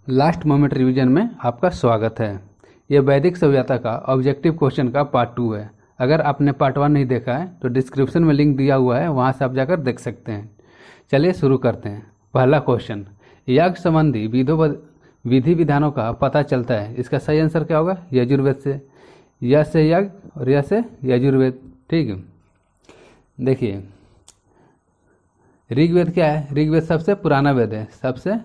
Last moment revision में आपका स्वागत है। ये वैदिक सभ्यता का ऑब्जेक्टिव क्वेश्चन का पार्ट 2 है। अगर आपने पार्ट 1 नहीं देखा है तो डिस्क्रिप्शन में लिंक दिया हुआ है, वहाँ से आप जाकर देख सकते हैं। चलिए शुरू करते हैं। पहला क्वेश्चन, यज्ञ संबंधी विधि विधानों का पता चलता है, इसका सही आंसर क्या होगा? यजुर्वेद से। य से यज्ञ और य से यजुर्वेद। ठीक है, देखिए ऋग्वेद क्या है? ऋग्वेद सबसे पुराना वेद है, सबसे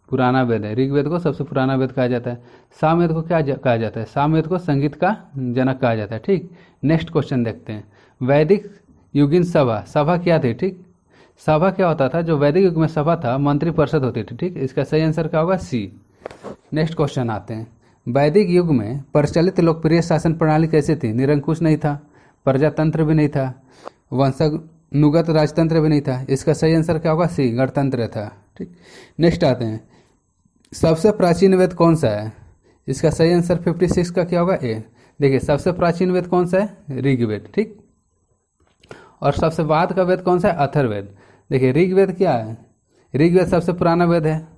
पुराना वेद है। ऋग्वेद को सबसे पुराना वेद कहा जाता है। सामवेद को क्या कहा जाता है? सामवेद को संगीत का जनक कहा जाता है। ठीक, नेक्स्ट क्वेश्चन देखते हैं। वैदिक युगीन सभा, सभा क्या थी? ठीक, सभा क्या होता था? जो वैदिक युग में सभा था, मंत्री परिषद होती थी। ठीक, इसका सही आंसर क्या होगा? सी। नेक्स्ट क्वेश्चन आते हैं। वैदिक युग में प्रचलित लोकप्रिय शासन प्रणाली कैसी थी? निरंकुश नहीं था, प्रजातंत्र भी नहीं था, वंशानुगत राजतंत्र भी नहीं था। इसका सही आंसर क्या होगा? सी, गणतंत्र था। ठीक, नेक्स्ट आते हैं। सबसे प्राचीन वेद कौन सा है? इसका सही आंसर 56 का क्या होगा? ए। देखिए सबसे प्राचीन वेद कौन सा है? ऋग्वेद। ठीक, और सबसे बाद का वेद कौन सा है? अथर्ववेद। देखिए ऋग्वेद क्या है? ऋग्वेद सबसे पुराना वेद है।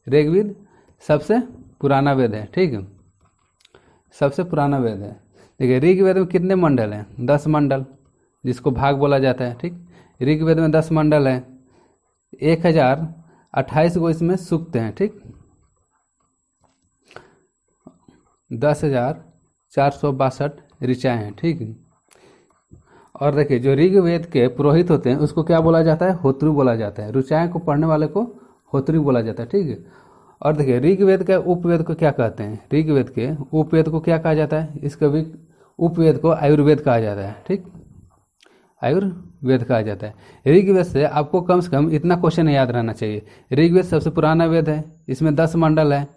ऋग्वेद सबसे पुराना वेद है। ठीक है, सबसे पुराना वेद है। देखिए ऋग्वेद में कितने मंडल हैं? 10 मंडल, जिसको भाग बोला जाता है। ठीक, ऋग्वेद में 10 मंडल हैं, 1028 गो इसमें सूक्त हैं। ठीक, 10,462 ऋचाएँ हैं। ठीक, और देखिए जो ऋग्वेद के पुरोहित होते हैं उसको क्या बोला जाता है? होत्री बोला जाता है। ऋचाएँ को पढ़ने वाले को होत्री बोला जाता है। ठीक है, और देखिए ऋग्वेद के उपवेद को क्या कहते हैं? ऋग्वेद के उपवेद को क्या कहा जाता है? इसका भी उपवेद को आयुर्वेद कहा जाता है। ठीक, आयुर्वेद कहा जाता है। ऋग्वेद से आपको कम से कम इतना क्वेश्चन याद रहना चाहिए। ऋग्वेद सबसे पुराना वेद है, इसमें 10 मंडल है,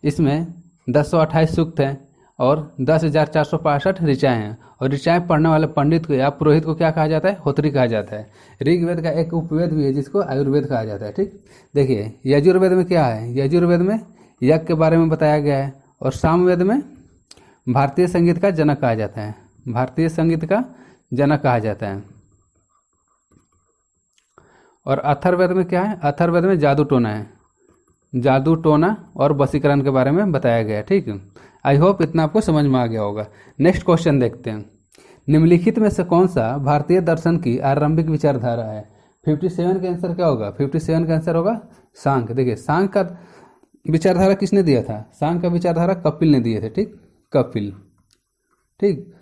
इसमें 1028 सूक्त हैं और 10,462 ऋचाएँ हैं। और ऋचाएँ पढ़ने वाले पंडित को या पुरोहित को क्या कहा जाता है? होत्री कहा जाता है। ऋग्वेद का एक उपवेद भी है जिसको आयुर्वेद कहा जाता है। ठीक, देखिए यजुर्वेद में क्या है? यजुर्वेद में यज्ञ के बारे में बताया गया है, और सामवेद में भारतीय संगीत का जनक कहा जाता है। भारतीय संगीत का जनक कहा जाता है। और अथर्ववेद में क्या है? अथर्ववेद में जादू टोना है, जादू टोना और वशीकरण के बारे में बताया गया है। ठीक है, आई होप इतना आपको समझ में आ गया होगा। नेक्स्ट क्वेश्चन देखते हैं। निम्नलिखित में से कौन सा भारतीय दर्शन की आरंभिक विचारधारा है? 57 का आंसर क्या होगा? 57 का आंसर होगा सांख्य। देखिए सांख्य का विचारधारा किसने दिया था? सांख्य का विचारधारा कपिल ने दिए थे। ठीक, कपिल। ठीक,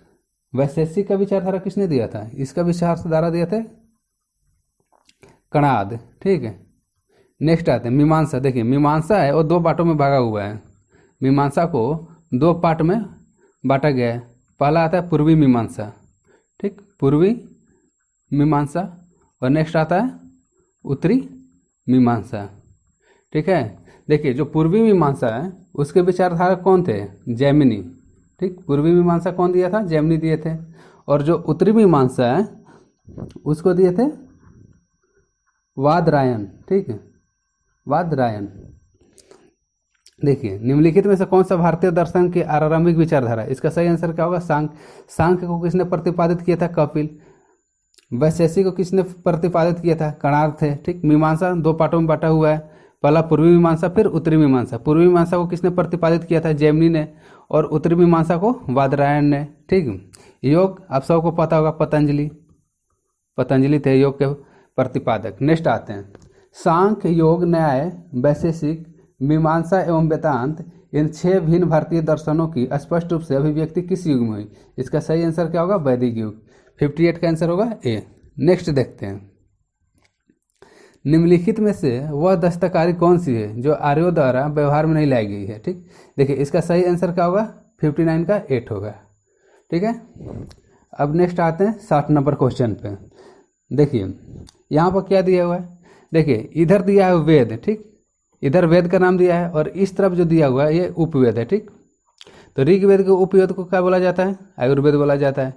वैशेषिक का विचारधारा किसने दिया था? इसका विचारधारा दिया थे कणाद। ठीक है, नेक्स्ट आते हैं मीमांसा। देखिए मीमांसा है और 2 पार्टों में भागा हुआ है। मीमांसा को 2 पार्ट में बांटा गया है। पहला आता है पूर्वी मीमांसा। ठीक, पूर्वी मीमांसा, और नेक्स्ट आता है उत्तरी मीमांसा। ठीक है, देखिए जो पूर्वी मीमांसा है उसके विचारधारा कौन थे? जैमिनी। ठीक, पूर्वी मीमांसा कौन दिया था? जैमिनी दिए थे। और जो उत्तरी मीमांसा है उसको दिए थे वादरायण। ठीक है, वादरायण। देखिए निम्नलिखित में से कौन सा भारतीय दर्शन की आरंभिक विचारधारा? इसका सही आंसर क्या होगा? सांख्य। सांख्य को किसने प्रतिपादित किया था? कपिल। वैशेषिक को किसने प्रतिपादित किया था? कणाद थे। ठीक, मीमांसा 2 पार्टों में बांटा हुआ है, पहला पूर्वी मीमांसा फिर उत्तरी मीमांसा। पूर्वी मीमांसा को किसने प्रतिपादित किया था? जैमिनी ने, और उत्तरी मीमांसा को वादरायण ने। ठीक, योग आप सबको पता होगा, पतंजलि। पतंजलि थे योग के प्रतिपादक। नेक्स्ट आते हैं सांख्य, योग, न्याय, वैशेषिक, मीमांसा एवं वेदांत, इन 6 भिन्न भारतीय दर्शनों की स्पष्ट रूप से अभिव्यक्ति किस युग में हुई? इसका सही आंसर क्या होगा? वैदिक युग। 58 का आंसर होगा ए। नेक्स्ट देखते हैं। निम्नलिखित में से वह दस्तकारी कौन सी है जो आर्यों द्वारा व्यवहार में नहीं लाई गई है? ठीक, देखिए इसका सही आंसर क्या होगा? 59 का 8 होगा। ठीक है, अब नेक्स्ट आते हैं 60 नंबर क्वेश्चन पे। देखिए यहाँ पर क्या दिया हुआ है? देखिए इधर दिया है वेद। ठीक, इधर वेद का नाम दिया है और इस तरफ जो दिया हुआ है ये उपवेद है। ठीक, तो ऋग्वेद के उपवेद को क्या बोला जाता है? आयुर्वेद बोला जाता है।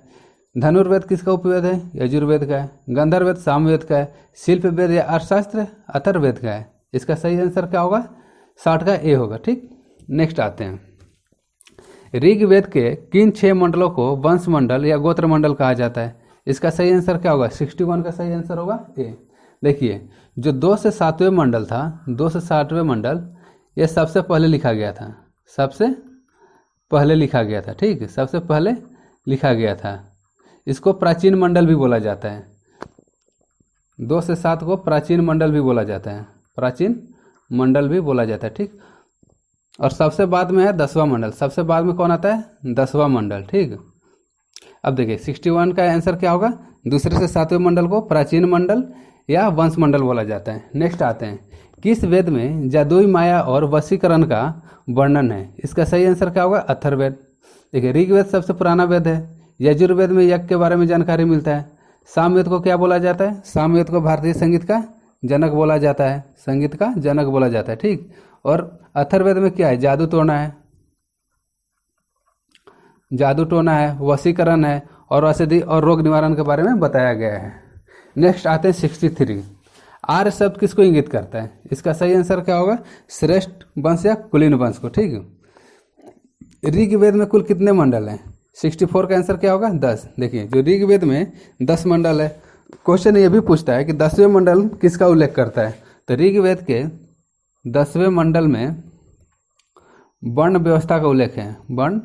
धनुर्वेद किसका उपवेद है? यजुर्वेद का है। गंधर्ववेद सामवेद का है। शिल्प वेद या अर्थशास्त्र अथर्ववेद का है। इसका सही आंसर क्या होगा? 60 का ए होगा। ठीक, नेक्स्ट आते हैं। ऋग्वेद के किन 6 मंडलों को वंश मंडल या गोत्र मंडल कहा जाता है? इसका सही आंसर क्या होगा? 61 का सही आंसर होगा ए। देखिए जो 2 से 7वें मंडल था, 2 से 7वें मंडल, ये सबसे पहले लिखा गया था, सबसे पहले लिखा गया था, ठीक है, सबसे पहले लिखा गया था। इसको प्राचीन मंडल भी बोला जाता है, 2 से 7 को प्राचीन मंडल भी बोला जाता है, प्राचीन मंडल भी बोला जाता है, ठीक। और सबसे बाद में है 10वां मंडल, सबसे बाद में कौन आता है, 10वां मंडल, ठीक। अब देखिए 61 का आंसर क्या होगा, दूसरे से 7वें मंडल को प्राचीन मंडल या वंश मंडल बोला जाता है। नेक्स्ट आते हैं, किस वेद में जादुई माया और वशीकरण का वर्णन है? इसका सही आंसर क्या होगा, अथर्ववेद। देखिए ऋग्वेद सबसे पुराना वेद है। यजुर्वेद में यज्ञ के बारे में जानकारी मिलता है। सामवेद को क्या बोला जाता है, सामवेद को भारतीय संगीत का जनक बोला जाता है, संगीत का जनक बोला जाता है, ठीक। और अथर्ववेद में क्या है, जादू टोना है, जादू टोना है, वशीकरण है और औषधि और रोग निवारण के बारे में बताया गया है। नेक्स्ट आते हैं 63, आर्य शब्द किसको इंगित करता है? इसका सही आंसर क्या होगा, श्रेष्ठ वंश या कुलीन वंश को, ठीक है। ऋग्वेद में कुल कितने मंडल हैं? 64 का आंसर क्या होगा, 10। देखिए जो ऋग्वेद में 10 मंडल है, क्वेश्चन ये भी पूछता है कि 10वें मंडल किसका उल्लेख करता है, तो ऋग्वेद के 10वें मंडल में वर्ण व्यवस्था का उल्लेख है, वर्ण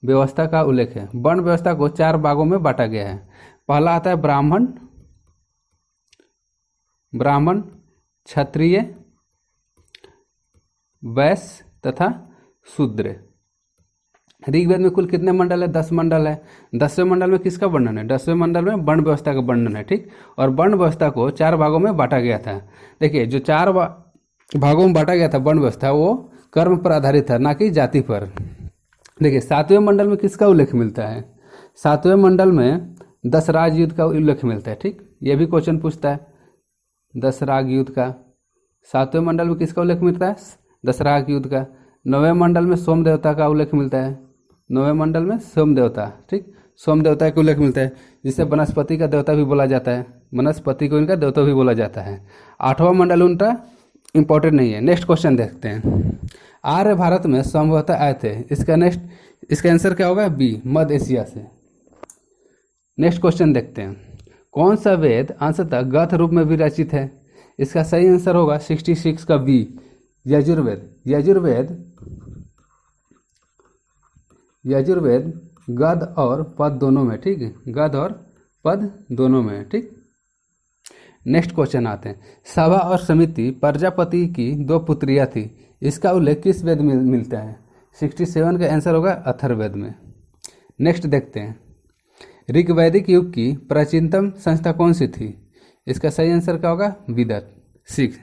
व्यवस्था का उल्लेख है। वर्ण व्यवस्था को 4 भागों में बांटा गया है। पहला आता है ब्राह्मण, ब्राह्मण, क्षत्रिय, वैश्य तथा शूद्र। ऋग्वेद में कुल कितने मंडल है, 10 मंडल है। 10वें मंडल में किसका वर्णन है, 10वें मंडल में वर्ण व्यवस्था का वर्णन है, ठीक। और वर्ण व्यवस्था को 4 भागों में बांटा गया था। देखिए जो 4 भागों में बांटा गया था वर्ण व्यवस्था, वो कर्म पर आधारित था, ना कि जाति पर। देखिए 7वें मंडल में किसका उल्लेख मिलता है, 7वें मंडल में दशराज युद्ध का उल्लेख मिलता है, ठीक। ये भी क्वेश्चन पूछता है, दशराग युद्ध का 7वें मंडल में किसका उल्लेख मिलता है, दशराग युद्ध का। 9वें मंडल में सोम देवता का उल्लेख मिलता है, 9वें मंडल में सोम देवता, ठीक, सोम देवता का उल्लेख मिलता है, जिसे वनस्पति का देवता भी बोला जाता है, वनस्पति को इनका देवता भी बोला जाता है। 8वां मंडल उनका इंपॉर्टेंट नहीं है। नेक्स्ट क्वेश्चन देखते हैं, आर्य भारत में संभवतः आए थे, इसका आंसर क्या होगा, बी, मध्य एशिया से। नेक्स्ट क्वेश्चन देखते हैं, कौन सा वेद अंशतः गद्य रूप में भी रचित है? इसका सही आंसर होगा 66 का बी, यजुर्वेद। यजुर्वेद गद्य और पद दोनों में, ठीक है, गद्य और पद दोनों में, ठीक। नेक्स्ट क्वेश्चन आते हैं, सभा और समिति प्रजापति की 2 पुत्रियां थी, इसका उल्लेख किस वेद में मिलता है? 67 का आंसर होगा अथर्ववेद में। नेक्स्ट देखते हैं, ऋग्वैदिक युग की प्राचीनतम संस्था कौन सी थी? इसका सही आंसर क्या होगा, विदत, 6।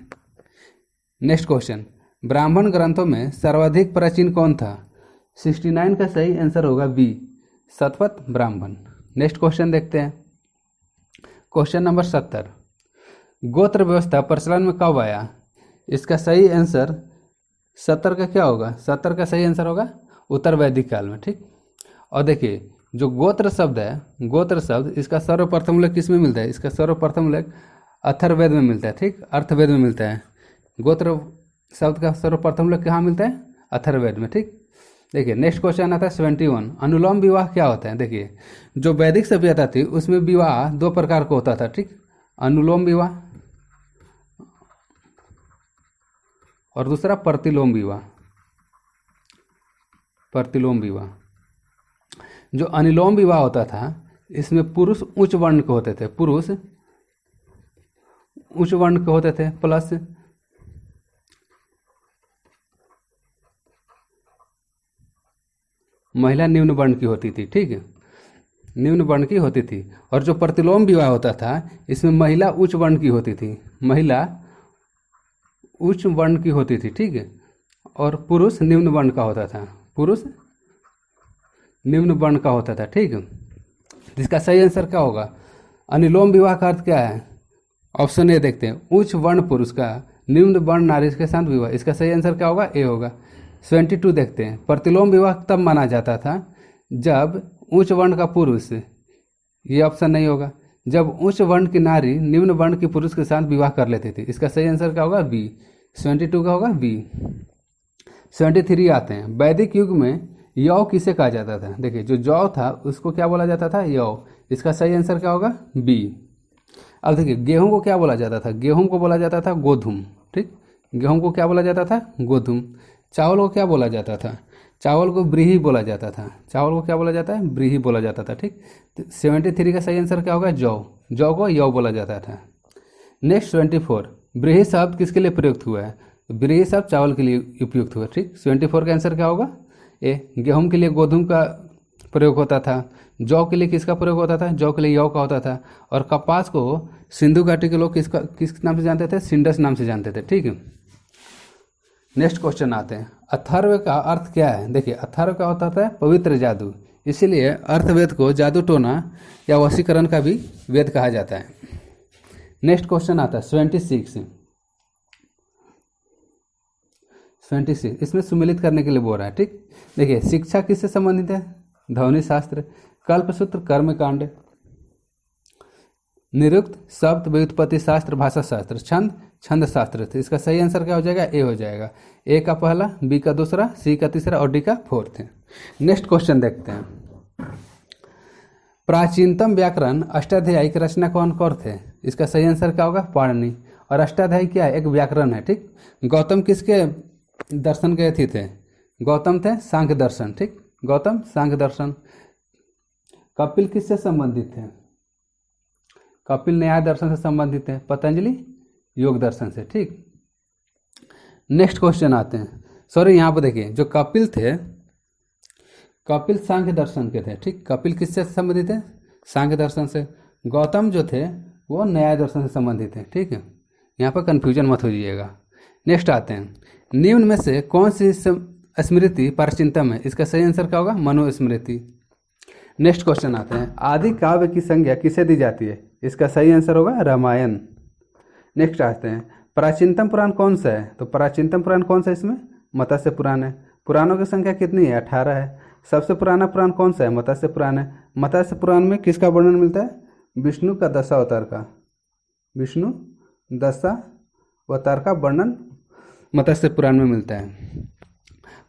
नेक्स्ट क्वेश्चन, ब्राह्मण ग्रंथों में सर्वाधिक प्राचीन कौन था? 69 का सही आंसर होगा B, Shatapatha Brahmana. Next question देखते हैं, क्वेश्चन नंबर 70, गोत्र व्यवस्था प्रचलन में कब आया? इसका सही आंसर 70 का क्या होगा, 70 का सही आंसर होगा उत्तर वैदिक काल में, ठीक। और देखिए जो गोत्र शब्द है, गोत्र शब्द इसका सर्वप्रथम उल्लेख किस में मिलता है? इसका सर्वप्रथम उल्लेख अथर्ववेद में मिलता है, ठीक, अर्थवेद में मिलता है। गोत्र शब्द का सर्वप्रथम उल्लेख कहाँ मिलता है? अथर्ववेद में, ठीक। देखिए नेक्स्ट क्वेश्चन आता है 71, अनुलोम विवाह क्या होता है? देखिए जो वैदिक सभ्यता थी उसमें विवाह 2 प्रकार का होता था, ठीक, अनुलोम विवाह और दूसरा प्रतिलोम विवाह। प्रतिलोम विवाह, जो अनुलोम विवाह होता था इसमें पुरुष उच्च वर्ण के होते थे, पुरुष उच्च वर्ण के होते थे, प्लस महिला निम्न वर्ण की होती थी, ठीक है, निम्न वर्ण की होती थी। और जो प्रतिलोम विवाह होता था इसमें महिला उच्च वर्ण की होती थी, महिला उच्च वर्ण की होती थी, ठीक है, और पुरुष निम्न वर्ण का होता था, पुरुष निम्न वर्ण का होता था, ठीक है। जिसका सही आंसर क्या होगा, अनुलोम विवाह का अर्थ क्या है? ऑप्शन ए देखते हैं, उच्च वर्ण पुरुष का निम्न वर्ण नारी के साथ विवाह। इसका सही आंसर क्या होगा, ए होगा। 72 देखते हैं, प्रतिलोम विवाह तब माना जाता था जब उच्च वर्ण का पुरुष, ये ऑप्शन नहीं होगा, जब उच्च वर्ण की नारी निम्न वर्ण के पुरुष के साथ विवाह कर लेती थी। इसका सही आंसर क्या होगा, बी, 72 का होगा बी। 73 आते हैं, वैदिक युग में यौ किसे कहा जाता था? देखिए जो जौ था उसको क्या बोला जाता था, यौ। इसका सही आंसर क्या होगा, बी। अब देखिए गेहूं को क्या बोला जाता था? गेहूं को बोला जाता था गोधूम, ठीक, गेहूं को क्या बोला जाता था? गोधूम। चावल को क्या बोला जाता था? चावल को ब्रीही बोला जाता था। चावल को क्या बोला जाता है? ब्रीही बोला जाता था। ठीक, 73 का सही आंसर क्या होगा? जौ। जौ को यौ बोला जाता था। नेक्स्ट 24, ब्रीही शब्द किसके लिए प्रयुक्त हुआ है? ब्रीही शब्द चावल के लिए उपयुक्त हुआ। ठीक, 74 का आंसर क्या होगा? ए। गेहूं के लिए गोधूम का प्रयोग होता था। जौ के लिए किसका प्रयोग होता था? जौ के लिए यौ का होता था। और कपास को सिंधु घाटी के लोग किस नाम से जानते थे? सिंडस नाम से जानते थे। ठीक है, नेक्स्ट क्वेश्चन आते हैं। अथर्व का अर्थ क्या है? देखिए, अथर्व का होता है पवित्र जादू, इसीलिए अर्थवेद को जादू टोना या वशीकरण का भी वेद कहा जाता है। नेक्स्ट क्वेश्चन आता है 26, इसमें सुमेलित करने के लिए बोल रहा है। ठीक, देखिए, शिक्षा किससे संबंधित है? ध्वनि शास्त्र। कल्पसूत्र कर्मकांड। निरुक्त शब्द व्युत्पत्ति शास्त्र, भाषा शास्त्र। छंद छंद शास्त्र। तो इसका सही आंसर क्या हो जाएगा? ए हो जाएगा। ए का पहला, बी का दूसरा, सी का तीसरा और डी का फोर्थ। नेक्स्ट क्वेश्चन देखते हैं। प्राचीनतम व्याकरण अष्टाध्यायी की रचना कौन कर थे? इसका सही आंसर क्या होगा? पाणिनि। और अष्टाध्यायी क्या है? एक व्याकरण है। ठीक, गौतम किसके दर्शन के अथी थे? गौतम थे सांख्य दर्शन। ठीक, गौतम सांख्य दर्शन। कपिल किससे संबंधित थे? कपिल न्याय दर्शन से संबंधित है। पतंजलि योग दर्शन से। ठीक, नेक्स्ट क्वेश्चन आते हैं। सॉरी, यहाँ पर देखिए, जो कपिल थे, कपिल सांख्य दर्शन के थे। ठीक, कपिल किससे संबंधित है? सांख्य दर्शन से। गौतम जो थे वो न्याय दर्शन से संबंधित है। ठीक है, यहाँ पर कन्फ्यूजन मत हो जाइएगा। नेक्स्ट आते हैं। निम्न में से कौन सी स्मृति प्राचीनतम है? इसका सही आंसर क्या होगा? मनुस्मृति। नेक्स्ट क्वेश्चन आते हैं। आदि काव्य की संज्ञा किसे दी जाती है? इसका सही आंसर होगा रामायण। नेक्स्ट आते हैं। प्राचीनतम पुराण कौन सा है? तो प्राचीनतम पुराण कौन सा है इसमें? मत्स्य पुराण है। पुराणों की संख्या कितनी है? 18 है। सबसे पुराना पुराण कौन सा है? मत्स्य पुराण है। मत्स्य पुराण में किसका वर्णन मिलता है? विष्णु का दशावतार का। विष्णु दशावतार का वर्णन मत्स्य पुराण में मिलता है।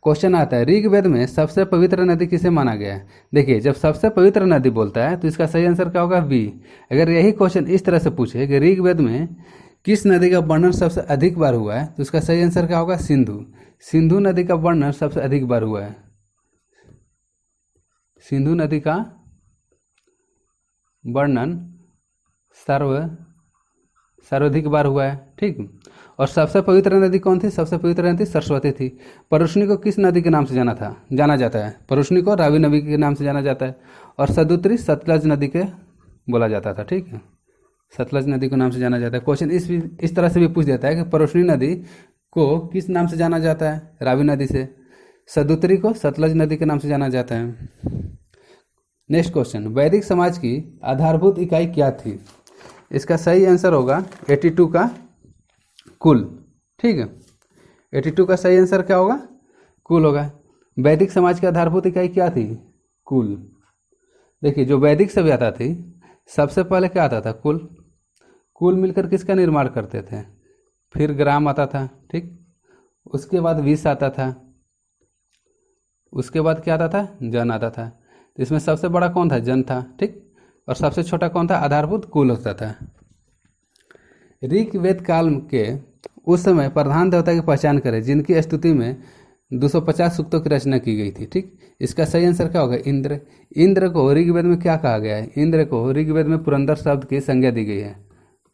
क्वेश्चन आता है, ऋग्वेद में सबसे पवित्र नदी किसे माना गया है? देखिए, जब सबसे पवित्र नदी बोलता है तो इसका सही आंसर क्या होगा? बी। अगर यही क्वेश्चन इस तरह से पूछे कि ऋग्वेद में किस नदी का वर्णन सबसे अधिक बार हुआ है, तो इसका सही आंसर क्या होगा? सिंधु। सिंधु नदी का वर्णन सबसे अधिक बार हुआ है। सिंधु नदी का वर्णन सर्वाधिक बार हुआ है। ठीक, और सबसे पवित्र नदी कौन थी? सबसे पवित्र नदी सरस्वती थी। परुष्णी को किस नदी के नाम से जाना जाता है? परुष्णी को रावी नदी के नाम से जाना जाता है। और सदुत्री सतलज नदी के बोला जाता था। ठीक है, सतलज नदी के नाम से जाना जाता है। क्वेश्चन इस तरह से भी पूछ देता है कि परुष्णी नदी को किस नाम से जाना जाता है? रावी नदी से। सदुत्री को सतलज नदी के नाम से जाना जाता है। नेक्स्ट क्वेश्चन, वैदिक समाज की आधारभूत इकाई क्या थी? इसका सही आंसर होगा 82 का कुल। ठीक है, 82 का सही आंसर क्या होगा? कुल होगा। वैदिक समाज की आधारभूत इकाई क्या थी? कुल। देखिए, जो वैदिक सभ्यता थी सबसे पहले क्या आता था? कुल। कुल मिलकर किसका निर्माण करते थे? फिर ग्राम आता था। ठीक, उसके बाद विष आता था। उसके बाद क्या आता था? जन आता था। तो इसमें सबसे बड़ा कौन था? जन था। ठीक, और सबसे छोटा कौन था? आधारभूत कुल होता था। ऋग्वेद काल के उस समय प्रधान देवता की पहचान करें जिनकी स्तुति में 250 सूक्तों की रचना की गई थी। ठीक, इसका सही आंसर क्या होगा? इंद्र। इंद्र को ऋग्वेद में क्या कहा गया है? इंद्र को ऋग्वेद में पुरंदर शब्द की संज्ञा दी गई है।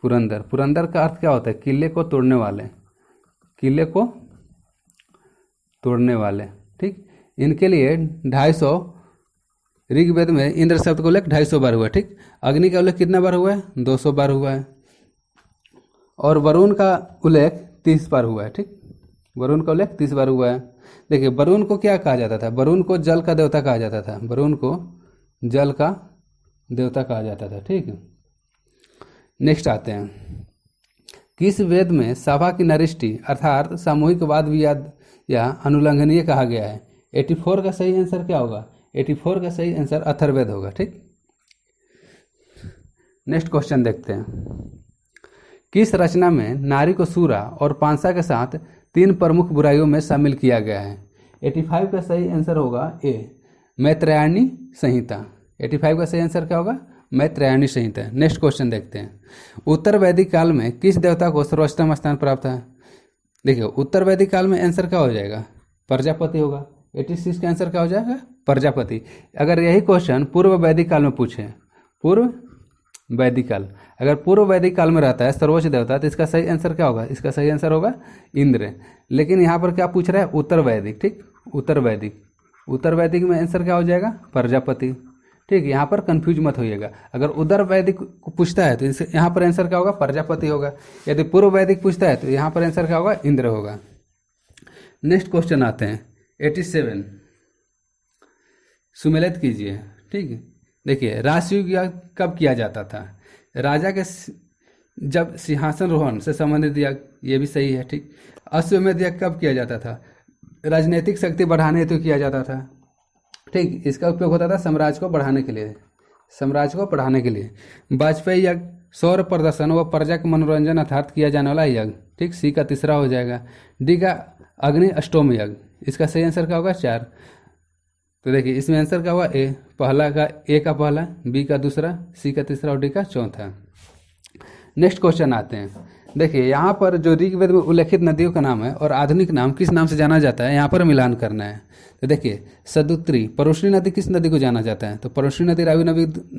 पुरंदर। पुरंदर का अर्थ क्या होता है? किले को तोड़ने वाले। किले को तोड़ने वाले। ठीक, इनके लिए 250 ऋग्वेद में इंद्र शब्द का उल्लेख 250 बार हुआ है। ठीक, अग्नि का उल्लेख कितना बार हुआ है? 200 बार हुआ है। और वरुण का उल्लेख 30 बार हुआ है। ठीक, वरुण का उल्लेख 30 बार हुआ है। देखिए, वरुण को क्या कहा जाता था? वरुण को जल का देवता कहा जाता था। वरुण को जल का देवता कहा जाता था। ठीक है, नेक्स्ट आते हैं। किस वेद में सभा की नरिष्टि अर्थात सामूहिकवाद विवाद या अनुल्लंघनीय कहा गया है? 84 का सही आंसर क्या होगा? 84 का सही आंसर अथर्ववेद होगा। ठीक, नेक्स्ट क्वेश्चन देखते हैं। किस रचना में नारी को सूरा और पांसा के साथ 3 प्रमुख बुराइयों में शामिल किया गया है? 85 का सही आंसर होगा ए, मैत्रेयणी संहिता। 85 का सही आंसर क्या होगा? मैत्रेयणी संहिता। नेक्स्ट क्वेश्चन देखते हैं। उत्तर वैदिक काल में किस देवता को सर्वोच्चतम स्थान प्राप्त है? देखिए उत्तर वैदिक काल में आंसर क्या हो जाएगा, प्रजापति होगा। 86 का आंसर क्या हो जाएगा, प्रजापति। अगर यही क्वेश्चन पूर्व वैदिक काल में पूछे, पूर्व वैदिक काल, अगर पूर्व वैदिक काल में रहता है सर्वोच्च देवता, तो इसका सही आंसर क्या होगा, इसका सही आंसर होगा इंद्र। लेकिन यहाँ पर क्या पूछ रहा है, उत्तर वैदिक, ठीक, उत्तर वैदिक, उत्तर वैदिक में आंसर क्या हो जाएगा, प्रजापति। ठीक, यहाँ पर कंफ्यूज मत होइएगा। अगर उधर वैदिक पूछता है तो यहाँ पर आंसर क्या होगा, प्रजापति होगा। यदि पूर्व वैदिक पूछता है तो यहाँ पर आंसर क्या होगा, इंद्र होगा। नेक्स्ट क्वेश्चन आते हैं 87, सुमेलित कीजिए। ठीक है, देखिए राजसूय याग कब किया जाता था, राजा के जब सिंहासन रोहण से संबंधित याग, ये भी सही है। ठीक, अश्वमेध याग कब किया जाता था, राजनीतिक शक्ति बढ़ाने हेतु किया जाता था। ठीक, इसका उपयोग होता था साम्राज्य को बढ़ाने के लिए, साम्राज्य को बढ़ाने के लिए। वाजपेयी यज्ञ सौर प्रदर्शन व प्रजा के मनोरंजन अर्थात किया जाने वाला यज्ञ। ठीक, सी का तीसरा हो जाएगा। डी का अग्नि अष्टोम यज्ञ, इसका सही आंसर क्या होगा, 4। तो देखिए इसमें आंसर क्या हुआ, ए पहला का, ए का पहला, बी का दूसरा, सी का तीसरा और डी का चौथा। नेक्स्ट क्वेश्चन आते हैं। देखिए यहाँ पर जो ऋग्वेद में उल्लेखित नदियों का नाम है और आधुनिक नाम किस नाम से जाना जाता है, यहाँ पर मिलान करना है। तो देखिए सदुत्री, परुष्णी नदी किस नदी को जाना जाता है, तो परुष्णी नदी रावी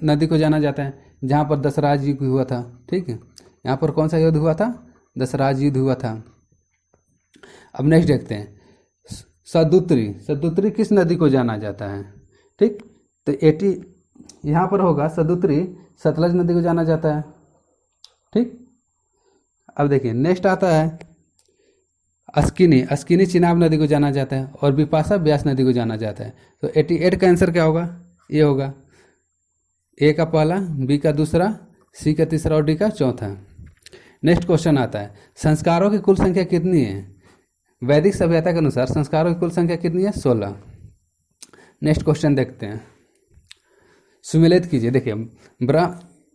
नदी को जाना जाता है, जहाँ पर दशराज युद्ध हुआ था। ठीक है, यहाँ पर कौन सा युद्ध हुआ था, दशराज युद्ध हुआ था। अब नेक्स्ट देखते हैं, सदुत्री, सदुत्री किस नदी को जाना जाता है। ठीक, तो 80 यहाँ पर होगा, सदुत्री सतलज नदी को जाना जाता है। ठीक, अब देखिए नेक्स्ट आता है अस्किनी, अस्किनी चिनाब नदी को जाना जाता है और बिपाशा ब्यास नदी को जाना जाता है। तो 88 का आंसर क्या होगा, ये होगा, ए का पहला, बी का दूसरा, सी का तीसरा और डी का चौथा। नेक्स्ट क्वेश्चन आता है, संस्कारों की कुल संख्या कितनी है, वैदिक सभ्यता के अनुसार संस्कारों की कुल संख्या कितनी है, 16। नेक्स्ट क्वेश्चन देखते हैं, सुमेलित कीजिए। देखिए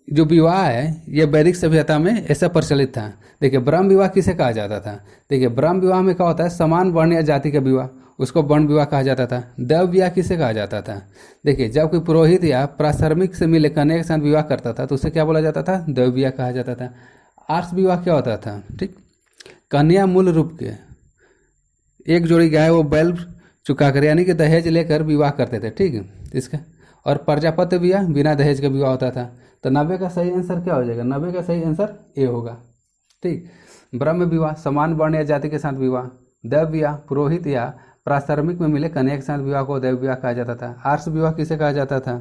जो विवाह है ये वैदिक सभ्यता में ऐसा प्रचलित था। देखिए ब्रह्म विवाह किसे कहा जाता था, देखिए ब्रह्म विवाह में क्या होता है, समान वर्ण या जाति का विवाह, उसको वर्ण विवाह कहा जाता था। देव विवाह किसे कहा जाता था, देखिए जब कोई पुरोहित या प्राश्रमिक से मिले कन्या के साथ विवाह करता था तो उसे क्या बोला जाता था, देव विवाह कहा जाता था। आर्ष विवाह क्या होता था, ठीक, कन्या मूल रूप के एक जोड़ी गाय वो बैल चुकाकर यानी कि दहेज लेकर विवाह करते थे। ठीक है, इसका और प्रजापति विवाह बिना दहेज का विवाह होता था। तो 90 का सही आंसर क्या हो जाएगा, 90 का सही आंसर ए होगा। ठीक, ब्रह्म विवाह समान वर्ण या जाति के साथ विवाह, देव विवाह पुरोहित या प्राश्रमिक में मिले कन्या के साथ विवाह को देव विवाह कहा जाता था। आर्ष विवाह किसे कहा जाता था,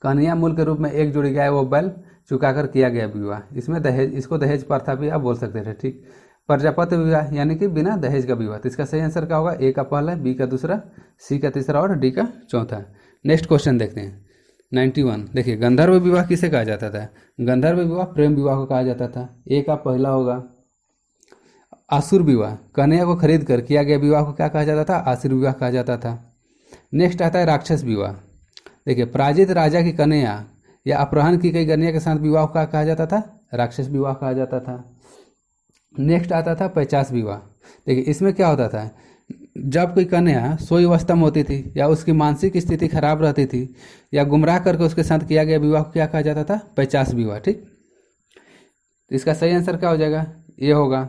कन्या मूल के रूप में एक जोड़ी गाय वो बैल चुकाकर किया गया विवाह, इसमें दहेज, इसको दहेज प्रथा भी आप बोल सकते थे। ठीक, प्रजापति विवाह यानी कि बिना दहेज का विवाह। तो इसका सही आंसर क्या होगा, ए का पहला, बी का दूसरा, सी का तीसरा और डी का चौथा। नेक्स्ट क्वेश्चन देखते हैं 91। देखिए गंधर्व विवाह किसे कहा जाता था, गंधर्व विवाह प्रेम विवाह को कहा जाता था, ए का पहला होगा। आसुर विवाह, कन्या को खरीद कर किया गया विवाह को क्या कहा जाता था, आसुर विवाह कहा जाता था। नेक्स्ट आता है राक्षस विवाह। देखिए पराजित राजा की कन्या या अपहरण की गई कन्या के साथ विवाह को क्या कहा जाता था, राक्षस विवाह कहा जाता था। नेक्स्ट आता था पैचास विवाह। देखिए इसमें क्या होता था, जब कोई कन्या सोई अवस्था में होती थी या उसकी मानसिक स्थिति खराब रहती थी या गुमराह करके उसके साथ किया गया विवाह को क्या कहा जाता था, पैचास विवाह। ठीक, तो इसका सही आंसर क्या हो जाएगा, ये होगा,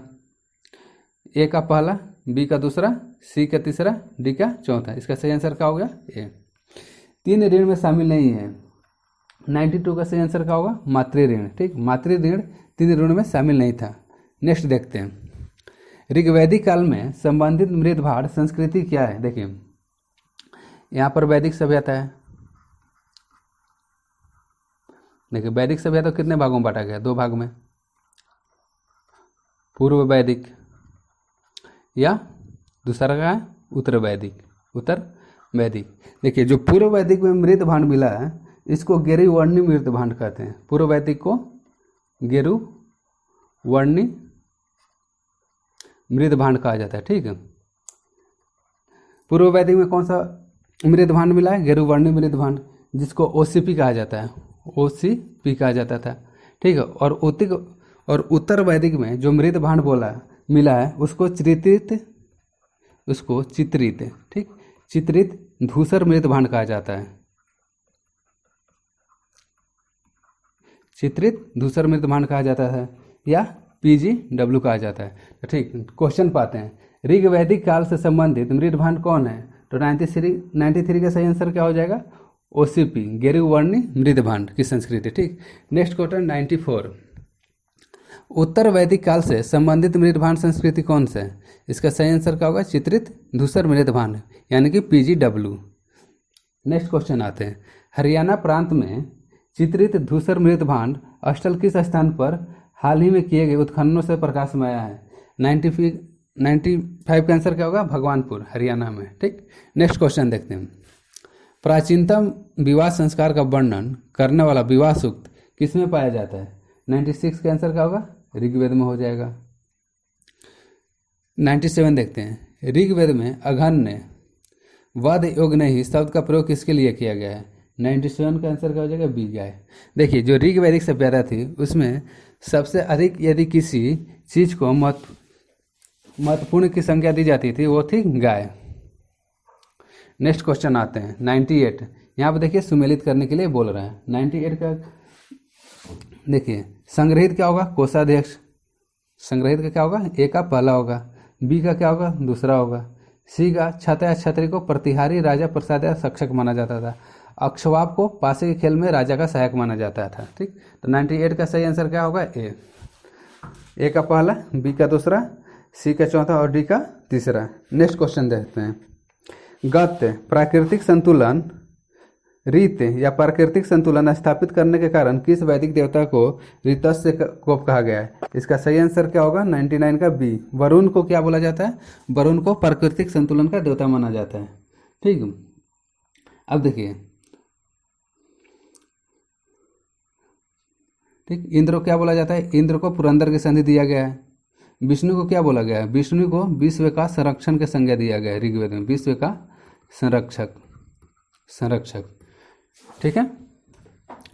ए का पहला, बी का दूसरा, सी का तीसरा, डी का चौथा। इसका सही आंसर क्या होगा, ए। 3 ऋण में शामिल नहीं है, 92 का सही आंसर क्या होगा, मातृ ऋण। ठीक, मातृ ऋण 3 ऋण में शामिल नहीं था। नेक्स्ट देखते हैं, ऋग्वैदिक काल में संबंधित मृद भाड़ संस्कृति क्या है। देखिए यहाँ पर वैदिक सभ्यता है। देखिए वैदिक सभ्यता कितने भागों में बांटा गया, 2 भाग में, पूर्व वैदिक या दूसरा का है उत्तर वैदिक, उत्तर वैदिक। देखिए जो पूर्व वैदिक में मृद भांड मिला है इसको गेरुवर्णी मृद भांड कहते हैं। पूर्व वैदिक को गेरुवर्णी मृद भांड कहा जाता है। ठीक है, पूर्व वैदिक में कौन सा मृद भांड मिला है, गेरुवर्णी मृद भांड, जिसको ओसीपी कहा जाता है, ओसीपी कहा जाता था। ठीक है, और उत्तर वैदिक में जो मृद भांड मिला है उसको चित्रित, ठीक, चित्रित धूसर मृद भांड कहा जाता है, चित्रित धूसर मृद भांड कहा जाता है या PGW कहा जाता है। तो ठीक, क्वेश्चन पाते हैं। ऋग वैदिक काल से संबंधित मृद भांड कौन है? तो 93 का सही आंसर क्या हो जाएगा? OCP, गेरुवर्णी मृद भांड की संस्कृति। ठीक, नेक्स्ट क्वेश्चन 94। उत्तर वैदिक काल से संबंधित मृद भांड संस्कृति कौन सा है? इसका सही आंसर क्या होगा? चित्रित धूसर मृद भांड, यानी कि PGW। नेक्स्ट क्वेश्चन आते हैं। हरियाणा प्रांत में चित्रित धूसर मृद भांड स्थल किस स्थान पर हाल ही में किए गए उत्खननों से प्रकाश में आया है? 95 का आंसर क्या होगा? भगवानपुर, हरियाणा में। ठीक, नेक्स्ट क्वेश्चन देखते हैं। प्राचीनतम विवाह संस्कार का वर्णन करने वाला विवाह सूक्त किसमें पाया जाता है? 96 का आंसर क्या होगा? ऋग्वेद में हो जाएगा। 97 देखते हैं। ऋग्वेद में अघन्य वध योग नहीं शब्द का प्रयोग किसके लिए किया गया है? 97 का आंसर क्या हो जाएगा? बी, गाय। देखिए, जो ऋग्वैदिक सभ्यता थी उसमें सबसे अधिक यदि किसी चीज को महत्वपूर्ण की संज्ञा दी जाती थी वो थी गाय। नेक्स्ट क्वेश्चन आते हैं 98। यहाँ पर देखिए सुमेलित करने के लिए बोल रहे हैं। 98 का देखिए, संग्रहित क्या होगा? कोषाध्यक्ष। संग्रहित का क्या होगा? ए का पहला होगा, बी का क्या होगा? दूसरा होगा, सी का छत्र या छत्री को प्रतिहारी राजा प्रसाद या शिक्षक माना जाता था। अक्षवाप को पासे के खेल में राजा का सहायक माना जाता था। ठीक, तो 98 का सही आंसर क्या होगा? ए का पहला, बी का दूसरा, सी का चौथा और डी का तीसरा। नेक्स्ट क्वेश्चन देखते हैं। गत्य प्राकृतिक संतुलन, रीत या प्राकृतिक संतुलन स्थापित करने के कारण किस वैदिक देवता को ऋतस्य को कहा गया है? इसका सही आंसर क्या होगा? 99 का बी, वरुण को क्या बोला जाता है? वरुण को प्राकृतिक संतुलन का देवता माना जाता है। ठीक, अब देखिए, ठीक, इंद्र को क्या बोला जाता है? इंद्र को पुरंदर की संधि दिया गया है। विष्णु को क्या बोला गया है? विष्णु को विश्व का संरक्षण की संज्ञा दिया गया है ऋग्वेद में, विश्व का संरक्षक। ठीक है,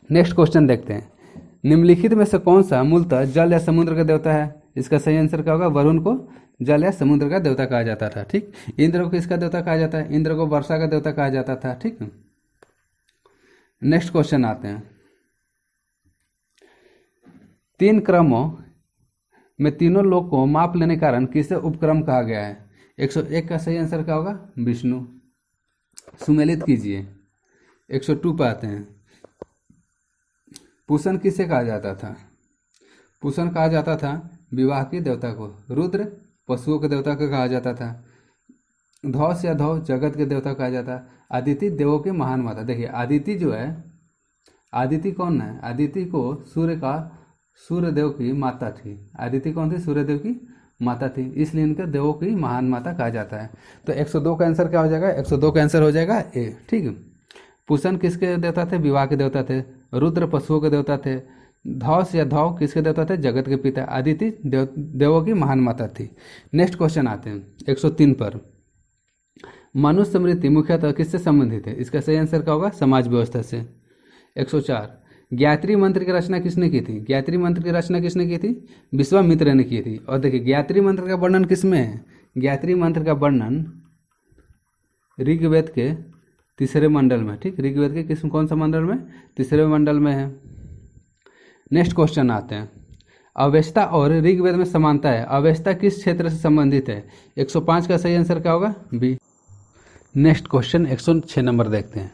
नेक्स्ट क्वेश्चन देखते हैं। निम्नलिखित में से कौन सा मूलतः जल या समुद्र का देवता है? इसका सही आंसर क्या होगा? वरुण को जल या समुद्र का देवता कहा जाता था। ठीक, इंद्र को किसका देवता कहा जाता है? इंद्र को वर्षा का देवता कहा जाता था। ठीक, नेक्स्ट क्वेश्चन आते हैं। 3 क्रमों में तीनों लोग को माप लेने के कारण किसे उपक्रम कहा गया है? 101 का सही आंसर क्या होगा? विष्णु। सुमेलित कीजिए। 102 पे आते हैं। पूषण किसे कहा जाता था? पूषण कहा जाता था विवाह के देवता को। रुद्र पशुओं के देवता को कहा जाता था। धौस या धौ जगत के देवता कहा जाता। आदिति देवों के महान माता। देखिए, आदिति जो है, आदिति कौन है? आदिति को सूर्यदेव की माता थी। आदिति कौन थी? सूर्यदेव की माता थी, इसलिए इनके देवों की महान माता कहा जाता है। तो 102 का आंसर क्या हो जाएगा? 102 का आंसर हो जाएगा ए। ठीक, पूषण किसके देवता थे? विवाह के देवता थे। रुद्र पशुओं के देवता थे। धौस या धौ किसके देवता थे? जगत के पिता। आदिति देवों की महान माता थी। नेक्स्ट क्वेश्चन आते हैं 103 पर। मनुष्य स्मृति मुख्यतः किससे संबंधित है? इसका सही आंसर क्या होगा? समाज व्यवस्था से। 104। गायत्री मंत्र की रचना किसने की थी? गायत्री मंत्र की रचना किसने की थी? विश्वामित्र ने की थी। और देखिए, गायत्री मंत्र का वर्णन किसमें है? गायत्री मंत्र का वर्णन ऋग्वेद के 3रे मंडल में। ठीक, ऋग्वेद के कौन सा मंडल में? 3रे मंडल में है। नेक्स्ट क्वेश्चन आते हैं। अवेस्ता और ऋग्वेद में समानता है। अवेस्ता किस क्षेत्र से संबंधित है? 105 का सही आंसर क्या होगा? बी। नेक्स्ट क्वेश्चन 106 नंबर देखते हैं।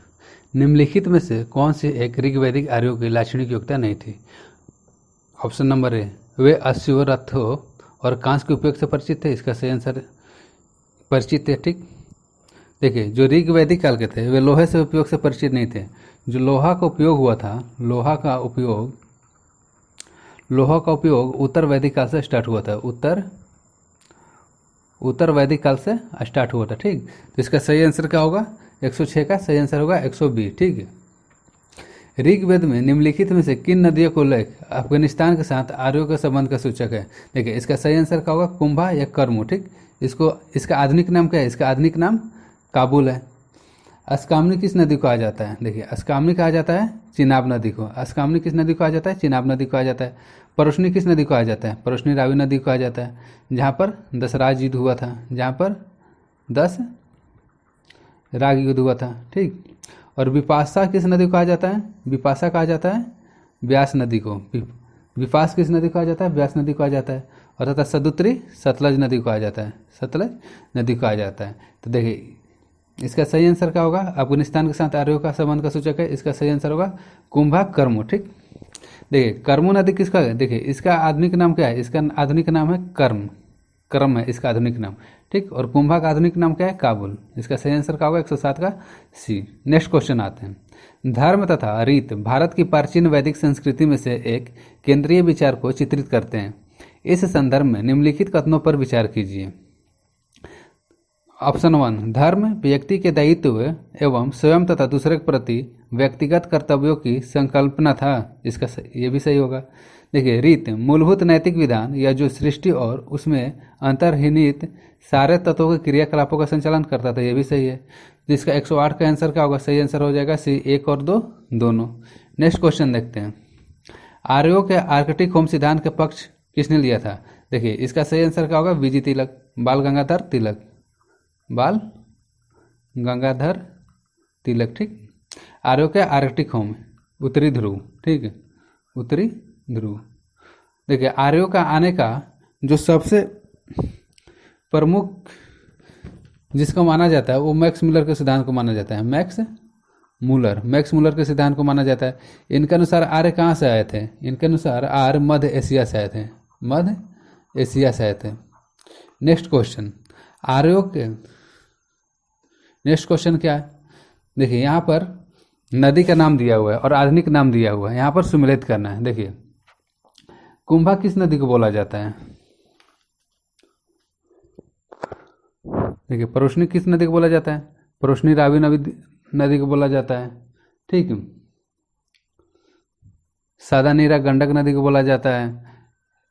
निम्नलिखित में से कौन सी एक ऋग्वैदिक आर्यों की लाक्षणिक योग्यता नहीं थी? ऑप्शन नंबर ए, वे अश्व, रथों और कांस के उपयोग से परिचित थे। इसका सही आंसर परिचित है। ठीक, देखिए, जो ऋग्वैदिक काल के थे वे लोहे से उपयोग से परिचित नहीं थे। जो लोहा का उपयोग हुआ था, लोहा का उपयोग उत्तर वैदिक काल से स्टार्ट हुआ था। उत्तर वैदिक काल से स्टार्ट हुआ था। ठीक, तो इसका सही आंसर क्या होगा? 106 का सही आंसर होगा 120। ठीक है, ऋग्वेद में निम्नलिखित में से किन नदियों को उल्लेख अफगानिस्तान के साथ आर्यों के संबंध का सूचक है? देखिए, इसका सही आंसर क्या होगा? कुंभा या कर्मू। ठीक, इसका आधुनिक नाम क्या है? इसका आधुनिक नाम काबुल है। अस्कामनी किस नदी को कहा जाता है? देखिए, अस्कामनी कहा जाता है चिनाब नदी को। अस्कामनी किस नदी को कहा जाता है? चिनाब नदी को कहा जाता है। परोशनी किस नदी को कहा जाता है? परोशनी रावी नदी को कहा जाता है, जहाँ पर दशराज युद्ध हुआ था, जहाँ पर 10 राग युद्ध हुआ था। ठीक, और विपाशा किस नदी को कहा जाता है? विपाशा कहा जाता है व्यास नदी को। विपास किस नदी को कहा जाता है? व्यास नदी को कहा जाता है। और तथा सदुत्री सतलज नदी को कहा जाता है, सतलज नदी को कहा जाता है। तो देखिए इसका सही आंसर क्या होगा? अफगानिस्तान के साथ आर्यों का संबंध का सूचक है, इसका सही आंसर होगा कुंभा कर्मो। ठीक, देखिए कर्मो नदी किसका है? देखिए इसका आधुनिक नाम क्या है? इसका आधुनिक नाम है कर्म, कर्म है इसका आधुनिक नाम। ठीक, और कुंभा का आधुनिक नाम क्या है? काबुल। इसका सही आंसर क्या होगा? 107 का सी। नेक्स्ट क्वेश्चन आते हैं। धर्म तथा रीत भारत की प्राचीन वैदिक संस्कृति में से एक केंद्रीय विचार को चित्रित करते हैं। इस संदर्भ में निम्नलिखित कथनों पर विचार कीजिए। ऑप्शन 1, धर्म व्यक्ति के दायित्व एवं स्वयं तथा दूसरे के प्रति व्यक्तिगत कर्तव्यों की संकल्पना था। इसका ये भी सही होगा। देखिए रीत मूलभूत नैतिक विधान या जो सृष्टि और उसमें अंतर्निहित सारे तत्वों के क्रियाकलापों का संचालन करता था, ये भी सही है। जिसका 108 का आंसर क्या होगा? सही आंसर हो जाएगा सी, 1 और 2 दोनों। नेक्स्ट क्वेश्चन देखते हैं। आर्यों के आर्कटिक होम सिद्धांत के पक्ष किसने लिया था? देखिए इसका सही आंसर क्या होगा? वीजी तिलक, बाल गंगाधर तिलक, बाल गंगाधर तिलक। ठीक, आर्यों के आर्कटिक होम उत्तरी ध्रुव। ठीक है, उत्तरी ध्रुव। देखिए आर्यों का आने का जो सबसे प्रमुख जिसको माना जाता है वो मैक्स मुलर के सिद्धांत को माना जाता है। मैक्स मुलर के सिद्धांत को माना जाता है। इनके अनुसार आर्य कहाँ से आए थे? इनके अनुसार आर्य मध्य एशिया से आए थे, मध्य एशिया से आए थे। नेक्स्ट क्वेश्चन, आर्यों के नेक्स्ट क्वेश्चन क्या है? देखिए यहाँ पर नदी का नाम दिया हुआ है और आधुनिक नाम दिया हुआ है, यहाँ पर सम्मिलित करना है। देखिए कुंभा किस नदी को बोला जाता है? देखिए परोशनी किस नदी को बोला जाता है? परोशनी रावी नदी को बोला जाता है। ठीक, सादा नीरा गंडक नदी को बोला जाता है।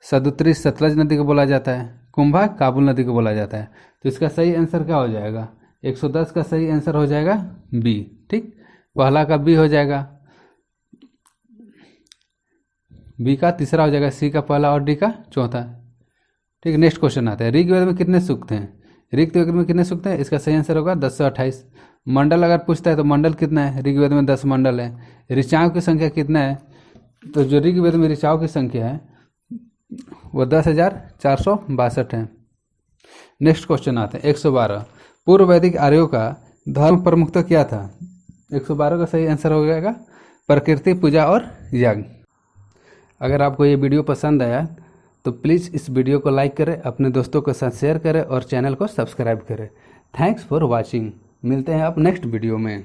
सदुत्री सतलज नदी को बोला जाता है। कुंभा काबुल नदी को बोला जाता है। तो इसका सही आंसर क्या हो जाएगा? 110 का सही आंसर हो जाएगा बी। ठीक, पहला का बी हो जाएगा, बी का तीसरा हो जाएगा, सी का पहला और डी का चौथा। ठीक, नेक्स्ट क्वेश्चन आता है। ऋग्वेद में कितने सूक्त हैं? ऋग्वेद में कितने सूक्त हैं? इसका सही आंसर होगा 10 से 28। मंडल अगर पूछता है तो मंडल कितना है? ऋग्वेद में 10 मंडल है। ऋचाओं की संख्या कितना है? तो जो ऋग्वेद में ऋचाओं की संख्या है वो 10,462 है। नेक्स्ट क्वेश्चन आता है 112। पूर्व वैदिक आर्यों का धर्म प्रमुखता क्या था? 112 का सही आंसर हो जाएगा प्रकृति पूजा और यज्ञ। अगर आपको ये वीडियो पसंद आया तो प्लीज़ इस वीडियो को लाइक करें, अपने दोस्तों के साथ शेयर करें और चैनल को सब्सक्राइब करें। Thanks for watching. मिलते हैं आप नेक्स्ट वीडियो में।